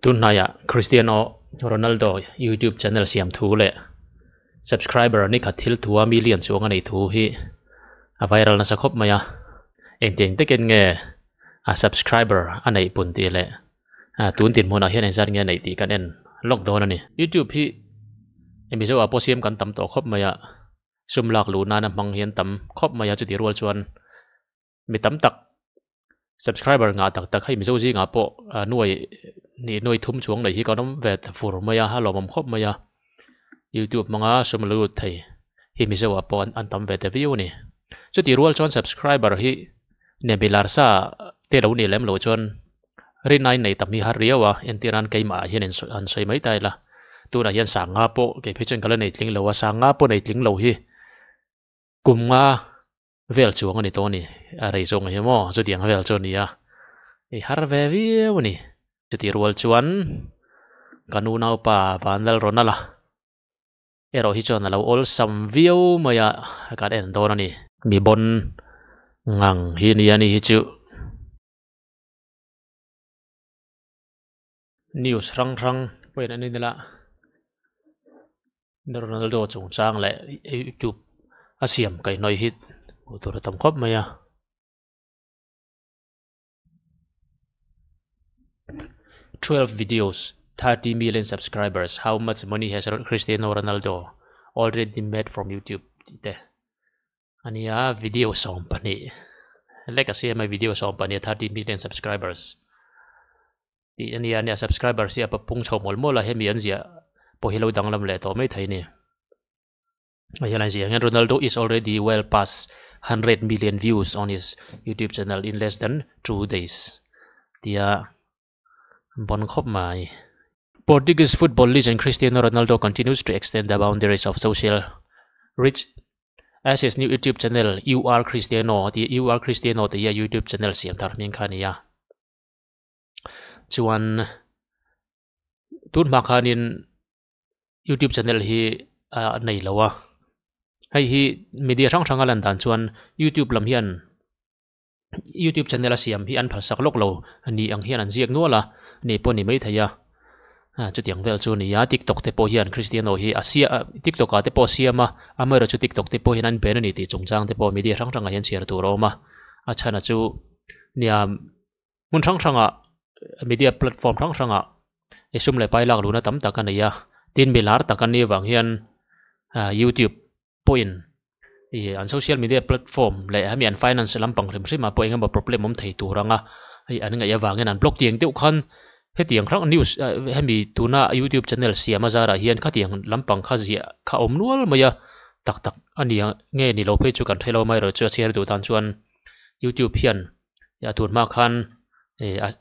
tunaya Cristiano Ronaldo YouTube channel siam thu le subscriber ni khathil 2 million chuanga nei thu hi a viral na sakhop maya engteng teken nge a subscriber anei punti le a tun tin mona hian zar nge nei ti kan en lockdown ani YouTube hi emizo a posiam kan tam to khop maya sumlak lu na na mang hian tam khop maya chu ti rol chuan mi tam tak subscriber nga tak tak hai mizo ji nga po nuai thum chuang nei hi kanom ve fur maya ha lomam khop maya YouTube manga sumlu thei hi mizo a pon an tam ve te view ni chu ti rol chuan subscriber hi ne bilar sa te lo ni lem lo chuan rin nai nei tam hi har riawa entiran keima hian an soi mai tai la tuna hian sa nga po ke phechon kala nei tling lo wa sa nga po nei tling lo hi kumnga vel chuang ani to ni a rei zong hi mo chu tiang vel chu ni a e har ve viu ni chu ti rol chuan kanu nau pa vanal ronala ero hi chon lo ol sam viu maya ka en don ani mi bon ngang hi ni ani hi chu news rang rang pen ani dela Ronaldo chung chang le YouTube asiam kai noi hit tur tam khop maya 12 videos 30 million subscribers how much money has Cristiano Ronaldo already made from YouTube te ania video som pani legacy my video som pani 30 million subscribers ti ania subscribers ya pa pung chomol mola hemi anzia po hilo danglam le to mai thaini Ronaldo is already well past 100 million views on his YouTube channel in less than 2 days. Tia bon khop mai. Portuguese football legend Cristiano Ronaldo continues to extend the boundaries of social reach as his new YouTube channel You Are Cristiano. The You Are Cristiano the YouTube channel siam thar min khania. Chuan tun makhanin YouTube channel hi nei lawa. Hay hi media rang rang alan dan chuan YouTube lam hian YouTube channel siam hi an phalsak lok lo ani ang hian an ziak nuala ni poni mai thaya chu tiang vel chu ni ya TikTok te po hian Cristiano hi asia TikTok a te po siama amara chu TikTok te po hian an ben ani ti chungchang te po media rang rang a hian share tu roma a chana chu nia mun rang rang a media platform rang rang a esum le pai lak lu na tam tak an ya tin milarte tak an ni wang hian YouTube point an social media platform le hami an finance lampang rim sima po engam problem om thei turanga ai an nga yawangen an block tiang teu khan he tiang rang news hami tuna YouTube channel siama zara hian kha tiang lampang kha zia kha om nual maya tak tak ani nge ni lo phe chu kan thelo mai ro chu share du tan chuan YouTube hian ya tur ma khan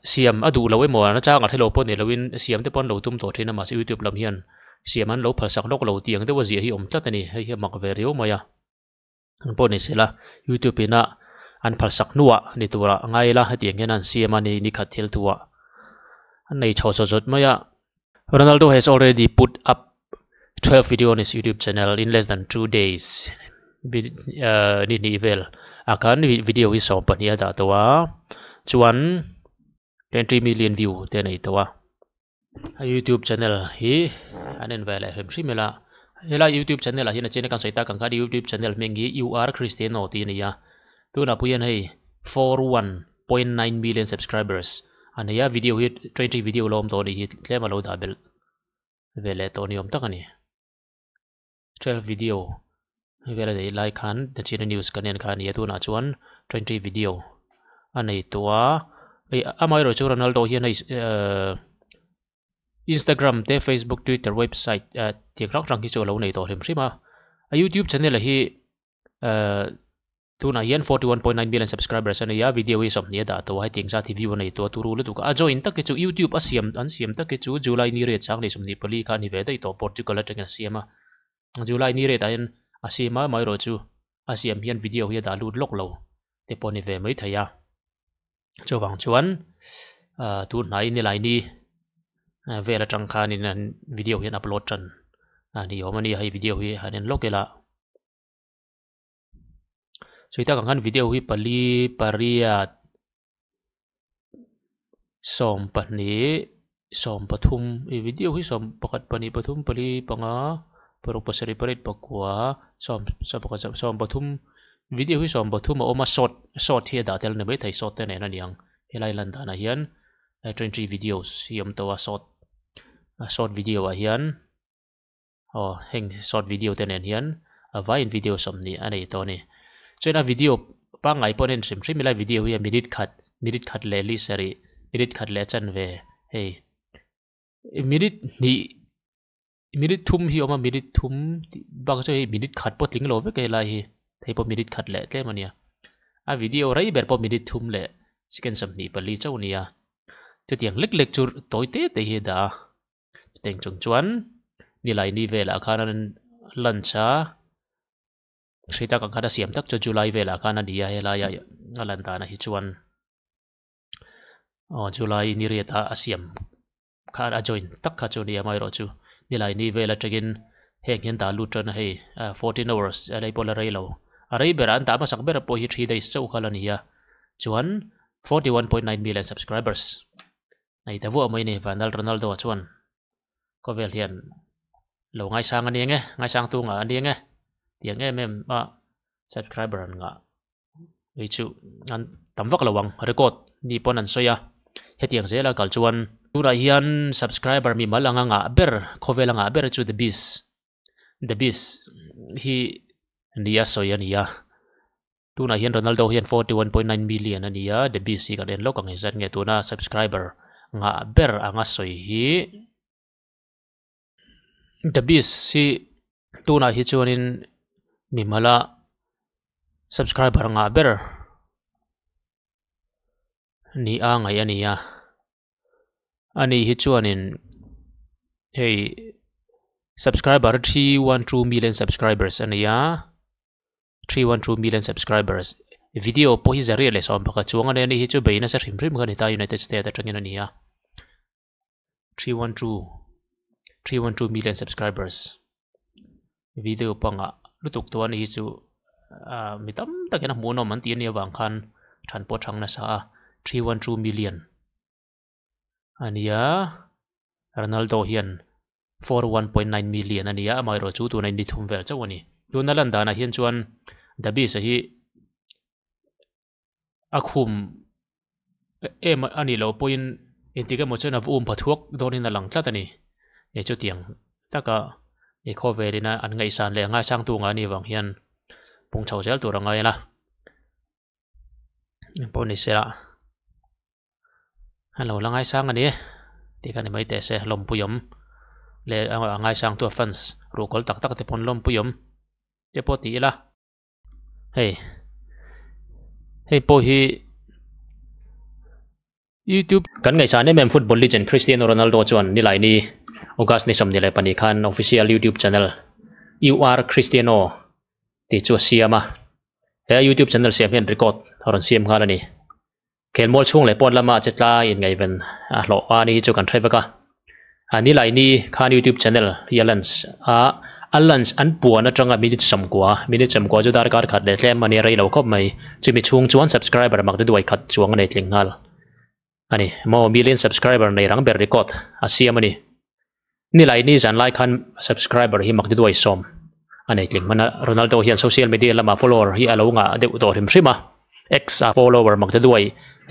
siam adu lo emo na changa thelo pon ni lowin siam te pon lo tum to thina ma YouTube lam hian siaman lo phalsak lok lo tiang te wa zia hi om tlatani he mak ve rio maya poni sela YouTube ina an phalsak nuwa ni tura ngai la hatiang hian siamani ni khathil tuwa nei chawso jot maya Ronaldo has already put up 12 video on his YouTube channel in less than 2 days ni vel akan video hi som pania da towa chuan 20 million view te nei towa YouTube channel hi anen vele hem simela hela YouTube channel a hina chene kan soita kan khadi YouTube channel mengi You Are Cristiano ti niya tuna puyan hei 41.9 million subscribers ania video hi 20 video lom to ni hi tlema lo da bel vele to ni om takani 12 video vele dei like khan the channel news kanen khan ya tuna chuan 20 video anei towa amai ro chu Ronaldo hi nei Instagram te Facebook Twitter website tiang rang hi chu lo nei to rim sima a YouTube channel hi tuna hian 41.9 million subscribers ani ya video hi som ni da to hai ting sa ti view nei to turu lu tu ka join tak ke chu YouTube asiam an siam tak ke chu July ni re chang ni som ni pali kha ni ve dai to Portugal ateng asiama July ni re ta hian asima mai ro chu asiam hian video hi da lut lok lo te poni ve mai thaya chowang chuan tu nai ni lai ni vela tang khan in video hian upload chan ani omani hai video hi hanen lokela soita kan video hi pali paria som pani som pathum video hi som pakat pani pathum pali panga paruk pasari parit pakwa som pathum video hi som pathum oma short hi da tel ne bai thai short te ne na niang helai lan da na hian 23 videos hiam to short video a hian heng short video te nen hian vai video som ni anei to ni chena video pa ngai ponen sim milai video hi minute khat le li sari minute khat le chan ve hey minute thum hi oma minute thum bang cho hi minute khat pot ling lo ve ke lai hi thei po minute khat le tle mania a video rai ber po minute thum le second sam ni pali chau nia chu tiang lek chur toite te hi da teng chung chuan ni lai ni vela khanan lancha seita ka khada siam tak cho July vela khana dia hela ya alanta na hi chuan July ni riata asiam khara join tak kha chu ni mai ro chu ni lai ni vela tagin heng hian da lu tron hei 14 hours alai pola rei lo arei beran ta ma sak ber po hi 3 days so khala ni ya chuan 41.9 million subscribers nei ta vu mai ni Ronaldo chuan ko vel hian lo ngai sang ani nge ngai sang tu nga ani nge tiang em subscriber nga ei chu an tamwak lawang record ni pon an soya hetiang zela kal chuan tura hian subscriber mi malanga nga ber khawvel nga ber chu the beast hi nia soya nia tuna hian Ronaldo hian 41.9 million ania the beast hi kan en lokang he zat nge tuna subscriber nga ber anga soi hi the beast hi tuna hi chuanin mi mala subscriber nga ber ni a ngai ania ani hi chuanin hey subscriber 312 million subscribers ania 312 million subscribers video po hi zari le som baka chuanga ne ni hi chu beina sa rim kan ta United States atangin ania 312 million subscribers video panga lutuk to ani hi chu mitam takena muno man ti ni awang khan than po thang na sa 312 million ania Ronaldo hian 41.9 million ania mai ro chu tu nai ni thum vel chawani luna lan dana hian chuan dabi sa hi akhum em ani lo point intiga mo chena vum pathuak donin alang tlatani e chu tiang taka e khawvelina an ngai san le ngai sang tu nga ni wang hian pung chho zel tur angai la poni sera hello langai sang ani tikani mai te se lom puyom le angai sang tu fans ru kol tak tak te pon lom puyom te poti la hey po hi YouTube kan ngai san em football legend Cristiano Ronaldo chuan ni lai ni August ni som ni lai pani khan official YouTube channel you are Cristiano ti chu siama he YouTube channel siam hian record horon siam khan ani kel mol chung le pon lama chetla in ngai ben lo ani chu kan threvaka ani lai ni khan YouTube channel yalans alans an puana tanga minute samkwa ju dar kar khat le tlem mani rei lo khop mai chumi chung chuan subscriber Maktaduai khat chuang nei tlingal ani mo million subscriber nei rang ber record asiam ani ni lai ni zan lai khan subscriber hi Maktaduai som ani tling mana Ronaldo hian social media lama follower hi alo nga deu to rim rima x follower Maktaduai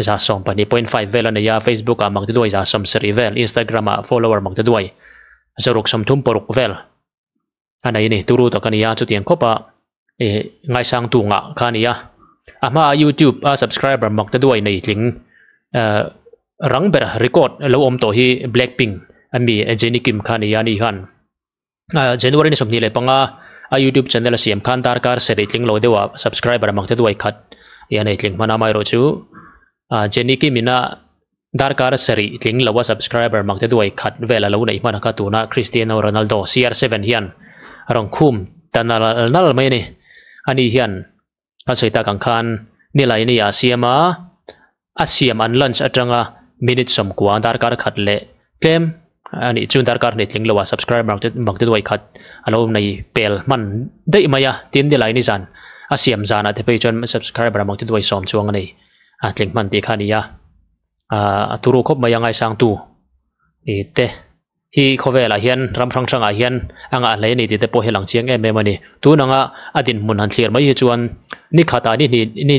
za som pani 0.5 vel ania Facebook Maktaduai za som seri vel Instagram follower Maktaduai zaruk som thum poruk vel anai ni turu to kania chu tiang khopa ngai sang tu nga khania ama YouTube subscriber Maktaduai nei tling rang ber record lo om to hi Blackpink ami Jenny Kim khania ni han January ni somni le panga YouTube channel siam khan dar kar seri tling lo dewa subscriber Maktaduai khat ya nei tling mana mai ro chu Jenny Kim ina dar kar seri tling lo subscriber Maktaduai khat vela lo nei mana ka tuna Cristiano Ronaldo CR7 hian rong khum tanal mai ni ani hian ka soita kang khan ni lai ni asiam an lunch atanga minute som kwa dar kar khat le tlem ani chun dar kar ni tling lo subscriber Maktaduai khat alo nei pel man dei maya tin ni lai ni zan asiam zana te pe chon subscriber Maktaduai som chuang nei tling man ti khania turu khop maya ngai sang tu te hi khawvel hian ram thang thang hian anga hlei ni ti te po helang chiang em mani tu nanga adin mun han thlir mai hi chuan ni khata ni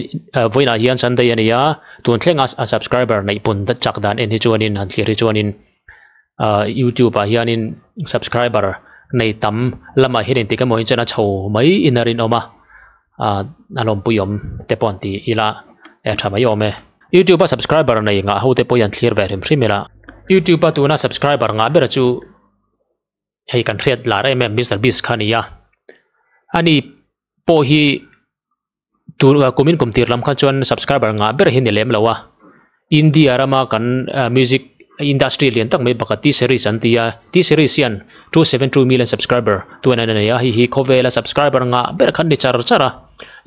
voina hian chan dei ania tun thlenga a subscriber nei pun da chak dan en hi chuan in han thlir hi chuan in YouTube hian in subscriber nei tam lama hian ti ka mo chana chho mai inarin oma alom puyom te pon ti ila thamai ome YouTube subscriber nei nga ho te po yan thlir ve rim hrimela YouTube tu na subscriber nga bera chu hei kan thriat la re mem Mr Beast khania ani po hi tu kumin kumtir lam khan chuan subscriber nga ber hin lem lawa India rama kan music industry lian tak mai bakati series antia ti series yan 272 million subscriber tu na na ya hi khawvel subscriber nga ber khan ni char chara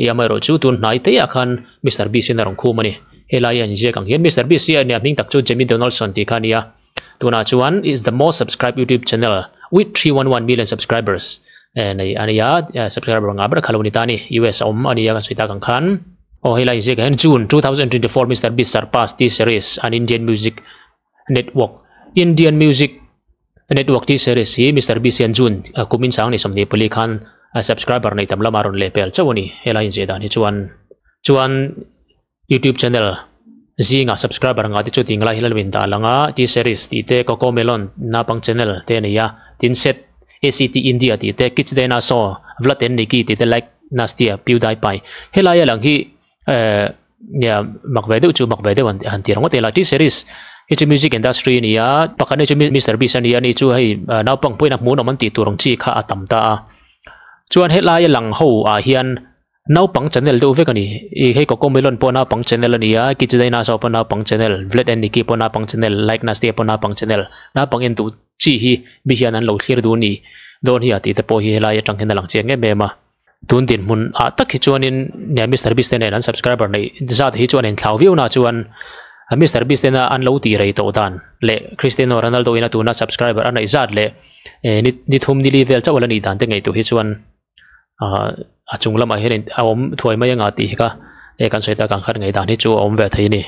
ya mai ro chu tun nai te ya khan Mr Beast in rong khu mani helai an je kang hian Mr Beast ya ne ming tak chu Jimmy Donaldson ti khania tuna chuan is the most subscribed YouTube channel with 311 million subscribers and ania subscriber nga ber khaloni tani US ania kan suita kang khan helai je kan June 2024 Mr Beast surpassed this series an Indian music network T-series hi Mr Beast yan June kumin sang ni somni puli khan subscriber nei tam lamaron lepel chawani helai je dan hi chuan YouTube channel zinga subscriber nga ti chu tingla hilal win ta langa T-series ti te Cocomelon na pang channel te neya tin set ACT India ti te kids dena so vlaten ni ki ti te like nastia PewDiePie helai lang hi ya makvede chu makvede han ti rang te la T-series hi music industry ni ya pakane chu Mr Beast ni ani chu hei naw pang poina mu naman ti turong chi kha atam ta chuan helai lang ho hian naw pang channel do vekani hei Cocomelon po naw pang channel ni ya kichdaina so po naw pang channel vlet and niki po naw pang channel like nastia po naw pang channel na pang en tu chi hi bi hian an lo thlir du ni don hi ati te po hi helai atang hin lang cheng nge ma tun din mun tak hi chuan in ne Mr Beast ne an subscriber nei zat hi chuan en thlau view na chuan Mr Beast na an lo ti rei to dan le Cristiano Ronaldo ina tu na subscriber an ai zat le ni thum ni level chawala ni dan te ngei tu hi chuan achung lama hian awm thuai mai anga ti ka kan soita kan khat ngei dan hi chu awm ve thei ni